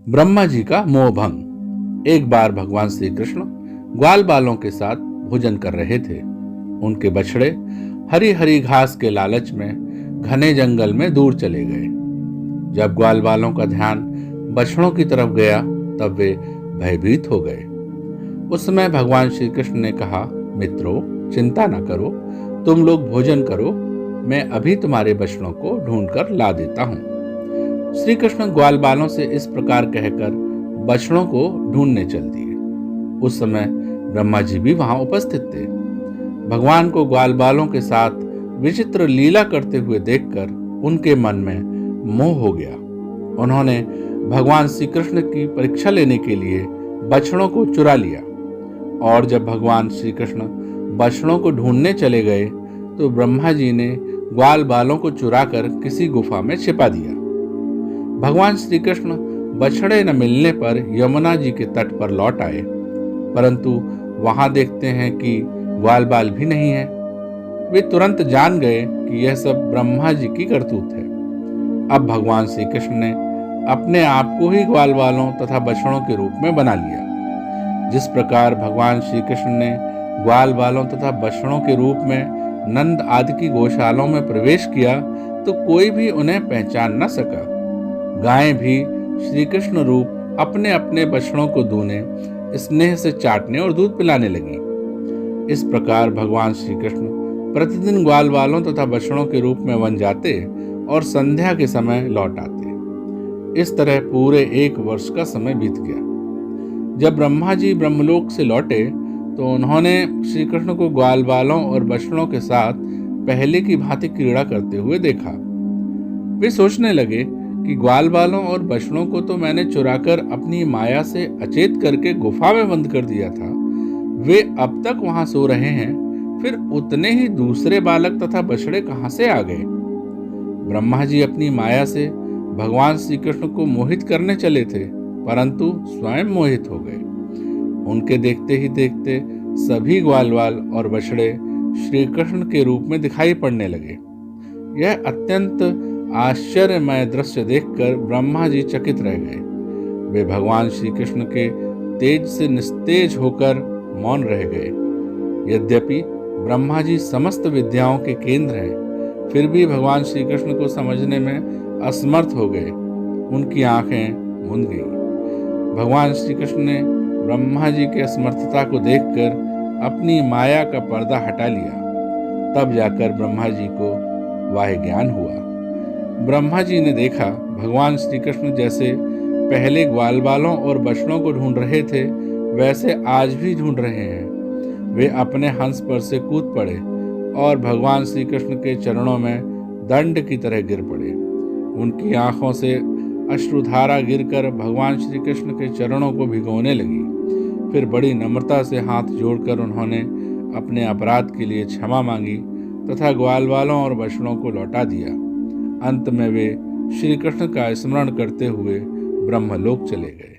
ब्रह्मा जी का मोह भंग। एक बार भगवान श्री कृष्ण ग्वाल बालों के साथ भोजन कर रहे थे। उनके बछड़े हरी हरी घास के लालच में घने जंगल में दूर चले गए। जब ग्वाल बालों का ध्यान बछड़ों की तरफ गया तब वे भयभीत हो गए। उस समय भगवान श्री कृष्ण ने कहा, मित्रों, चिंता न करो, तुम लोग भोजन करो, मैं अभी तुम्हारे बछड़ों को ढूंढकर ला देता हूँ। श्री कृष्ण ग्वाल बालों से इस प्रकार कहकर बछड़ों को ढूंढने चल दिए। उस समय ब्रह्मा जी भी वहां उपस्थित थे। भगवान को ग्वाल बालों के साथ विचित्र लीला करते हुए देखकर उनके मन में मोह हो गया। उन्होंने भगवान श्री कृष्ण की परीक्षा लेने के लिए बछड़ों को चुरा लिया और जब भगवान श्री कृष्ण बछड़ों को ढूंढने चले गए तो ब्रह्मा जी ने ग्वाल बालों को चुराकर किसी गुफा में छिपा दिया। भगवान श्री कृष्ण बछड़े न मिलने पर यमुना जी के तट पर लौट आए, परंतु वहां देखते हैं कि ग्वाल बाल भी नहीं है। वे तुरंत जान गए कि यह सब ब्रह्मा जी की करतूत है। अब भगवान श्री कृष्ण ने अपने आप को ही ग्वाल बालों तथा बछड़ों के रूप में बना लिया। जिस प्रकार भगवान श्री कृष्ण ने ग्वाल बालों तथा बछड़ों के रूप में नंद आदि की गौशालाओं में प्रवेश किया तो कोई भी उन्हें पहचान न सका। गायें भी श्री कृष्ण रूप अपने अपने बछड़ों को दूने, स्नेह से चाटने और दूध पिलाने लगी। इस प्रकार भगवान श्री कृष्ण प्रतिदिन ग्वाल बालों तथा बछड़ों के रूप में वन जाते और संध्या के समय लौट आते। इस तरह पूरे 1 वर्ष का समय बीत गया। जब ब्रह्मा जी ब्रह्मलोक से लौटे तो उन्होंने श्री कृष्ण को ग्वाल बालों और बछड़ों के साथ पहले की भांति क्रीड़ा करते हुए देखा। वे सोचने लगे कि ग्वाल बालों और बछड़ों को तो मैंने चुराकर अपनी माया से अचेत करके गुफा में बंद कर दिया था, वे अब तक वहां सो रहे हैं, फिर उतने ही दूसरे बालक तथा बछड़े कहां से आ गए। ब्रह्मा जी अपनी माया से भगवान श्री कृष्ण को मोहित करने चले थे, परंतु स्वयं मोहित हो गए। उनके देखते ही देखते सभी ग्वाल बाल और बछड़े श्री कृष्ण के रूप में दिखाई पड़ने लगे। यह अत्यंत आश्चर्यमय दृश्य देखकर ब्रह्मा जी चकित रह गए। वे भगवान श्री कृष्ण के तेज से निस्तेज होकर मौन रह गए। यद्यपि ब्रह्मा जी समस्त विद्याओं के केंद्र हैं, फिर भी भगवान श्री कृष्ण को समझने में असमर्थ हो गए। उनकी आंखें मूंद गईं। भगवान श्री कृष्ण ने ब्रह्मा जी की असमर्थता को देखकर अपनी माया का पर्दा हटा लिया। तब जाकर ब्रह्मा जी को वाह्य ज्ञान हुआ। ब्रह्मा जी ने देखा भगवान श्री कृष्ण जैसे पहले ग्वाल बालों और बछड़ों को ढूंढ रहे थे वैसे आज भी ढूंढ रहे हैं। वे अपने हंस पर से कूद पड़े और भगवान श्री कृष्ण के चरणों में दंड की तरह गिर पड़े। उनकी आंखों से अश्रुधारा गिरकर भगवान श्री कृष्ण के चरणों को भिगोने लगी। फिर बड़ी नम्रता से हाथ जोड़कर उन्होंने अपने अपराध के लिए क्षमा मांगी तथा ग्वाल बालों और बछड़ों को लौटा दिया। अंत में वे श्री कृष्ण का स्मरण करते हुए ब्रह्मलोक चले गए।